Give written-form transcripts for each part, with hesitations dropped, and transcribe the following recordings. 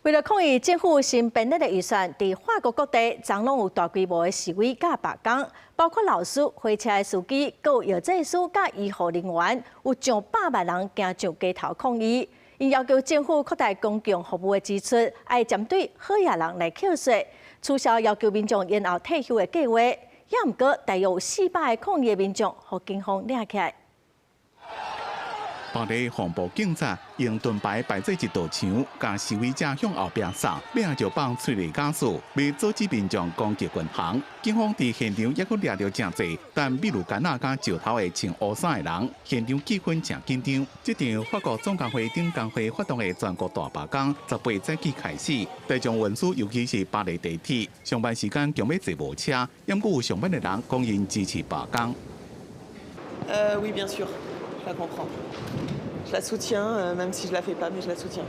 为了抗议政府新编列的预算，在法国各地张拢有大规模的示威甲罢工，包括老师、火车的司机、有药剂师甲医护人员，有上百万人行上街头抗议。因要求政府扩大公共服务的支出，爱针对好野人来扣税，取消要求民众延后退休的计划。也毋过，大约有400个抗议的民众，被警方抓起来。 巴黎防暴警察用盾牌摆做一道墙，将示威者向后壁送，尾就放催泪ga斯，为阻止民众攻击军方。警方伫现场也阁抓到真侪，但比如干那甲石头的穿乌衫的人，现场气氛正紧张。这场法国总工会顶工会发动的全国大罢工，18早起开始，大众运输尤其是巴黎地铁，上班时间强要坐无车，因故有上班的人讲因支持罢工。Oui, bien sûr. Je la comprends. Je la soutiens, même si je la fais pas, mais je la soutiens.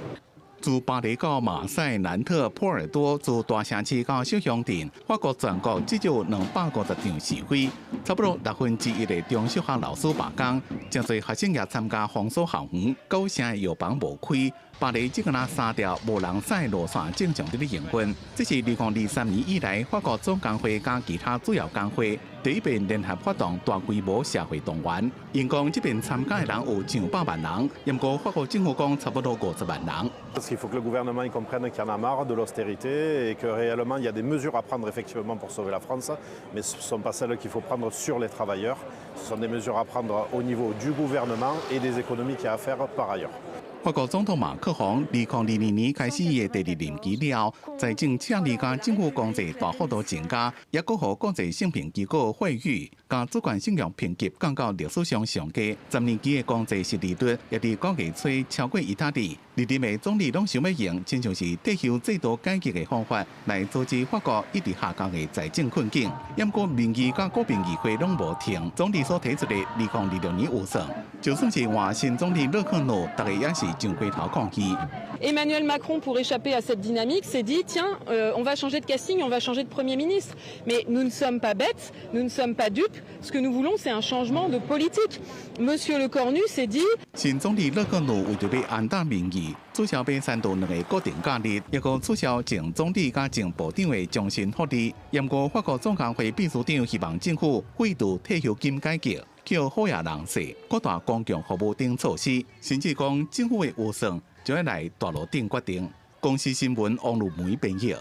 自巴黎到马赛、南特、波尔多，自大城市到小乡镇，法国全国至少250场示威，差不多1/6的中小学老师罢工，真侪学生也参加封锁校园，9成的药房无开。巴黎只敢若3条无人驶路线正常伫咧营运，这是2023年以来法国总工会加其他主要工会第一遍联合发动大规模社会动员。因讲这边参加的人有上百万人，不过法国政府讲差不多50万人。 Parce qu'il faut que le gouvernement y comprenne qu'il y en a marre de l'austérité et que réellement il y a des mesures à prendre effectivement pour sauver la France, mais ce ne sont pas celles qu'il faut prendre sur les travailleurs. Ce sont des mesures à prendre au niveau du gouvernement et des économies qu'il y a à faire par ailleurs. 法国总统马克龙2022年开始伊的第2任期了，财政赤字甲政府公债大幅度增加，也搁互国际信评机构惠誉，甲主权信用评级降到历史上上低。10年期的公债息利率也伫9月初超过意大利。历任的总理拢想要用亲像是退休制度改革的方法来阻止法国一直下降的财政困境。不过民意甲国民议会拢无停，总理所提出的2026年预算，就算是换新总理勒克努，大家也是上街头抗议。 Emmanuel Macron, pour échapper à cette dynamique, s'est dit tiens, on va changer de casting, on va changer de Premier ministre. Mais nous ne sommes pas bêtes, nous ne sommes pas dupes. Ce que nous voulons, c'est un changement de politique. Monsieur Lecornu s'est dit. 新总理勒克努为着要安定民意，取消被3度2个固定假日，也个取消前总理甲前部长的终身福利。不过法国总工会秘书长希望政府废除退休金改革。 叫好野人士扩大公共服务等措施，甚至讲政府的预算就要来大路顶决定。公司新闻网络媒编译。